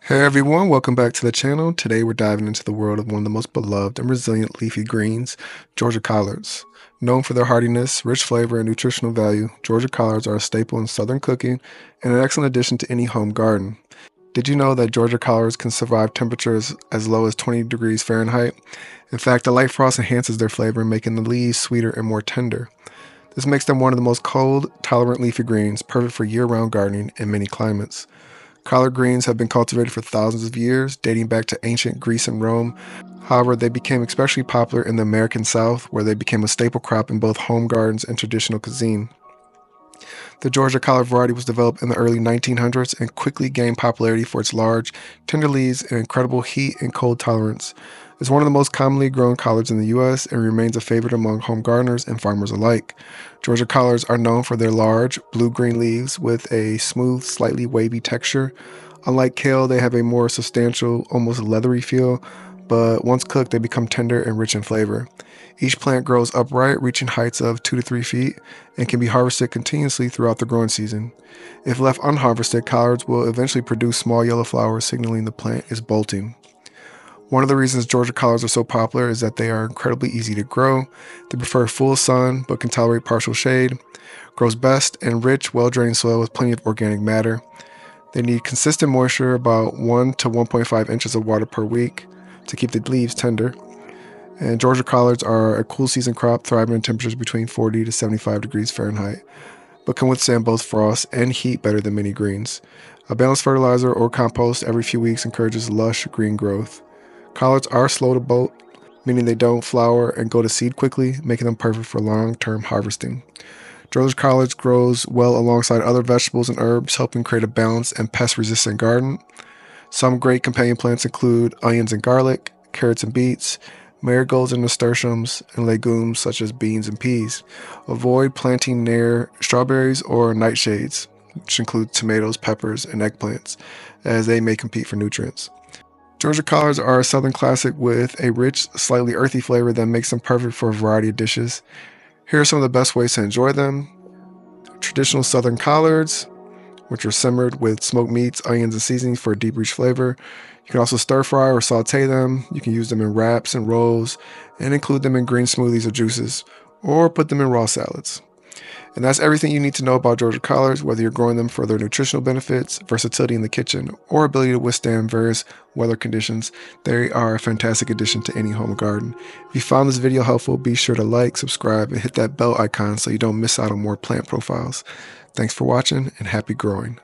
Hey everyone, welcome back to the channel. Today we're diving into the world of one of the most beloved and resilient leafy greens, Georgia Collards. Known for their hardiness, rich flavor, and nutritional value, Georgia Collards are a staple in southern cooking and an excellent addition to any home garden. Did you know that Georgia Collards can survive temperatures as low as 20 degrees Fahrenheit? In fact, the light frost enhances their flavor, making the leaves sweeter and more tender. This makes them one of the most cold, tolerant leafy greens, perfect for year-round gardening in many climates. Collard greens have been cultivated for thousands of years, dating back to ancient Greece and Rome. However, they became especially popular in the American South, where they became a staple crop in both home gardens and traditional cuisine. The Georgia Collard variety was developed in the early 1900s and quickly gained popularity for its large, tender leaves and incredible heat and cold tolerance. It's one of the most commonly grown collards in the U.S. and remains a favorite among home gardeners and farmers alike. Georgia collards are known for their large, blue-green leaves with a smooth, slightly wavy texture. Unlike kale, they have a more substantial, almost leathery feel, but once cooked, they become tender and rich in flavor. Each plant grows upright, reaching heights of 2 to 3 feet, and can be harvested continuously throughout the growing season. If left unharvested, collards will eventually produce small yellow flowers, signaling the plant is bolting. One of the reasons Georgia collards are so popular is that they are incredibly easy to grow. They prefer full sun but can tolerate partial shade. Grows best in rich, well-drained soil with plenty of organic matter. They need consistent moisture, about 1 to 1.5 inches of water per week, to keep the leaves tender. And Georgia collards are a cool season crop, thriving in temperatures between 40 to 75 degrees Fahrenheit, but can withstand both frost and heat better than many greens. A balanced fertilizer or compost every few weeks encourages lush green growth. Collards are slow to bolt, meaning they don't flower and go to seed quickly, making them perfect for long-term harvesting. Georgia collards grows well alongside other vegetables and herbs, helping create a balanced and pest-resistant garden. Some great companion plants include onions and garlic, carrots and beets, marigolds and nasturtiums, and legumes such as beans and peas. Avoid planting near strawberries or nightshades, which include tomatoes, peppers, and eggplants, as they may compete for nutrients. Georgia collards are a southern classic with a rich, slightly earthy flavor that makes them perfect for a variety of dishes. Here are some of the best ways to enjoy them. Traditional southern collards, which are simmered with smoked meats, onions, and seasonings for a deep, rich flavor. You can also stir fry or saute them. You can use them in wraps and rolls, and include them in green smoothies or juices, or put them in raw salads. And that's everything you need to know about Georgia collards, whether you're growing them for their nutritional benefits, versatility in the kitchen, or ability to withstand various weather conditions. They are a fantastic addition to any home garden. If you found this video helpful, be sure to like, subscribe, and hit that bell icon so you don't miss out on more plant profiles. Thanks for watching, and happy growing.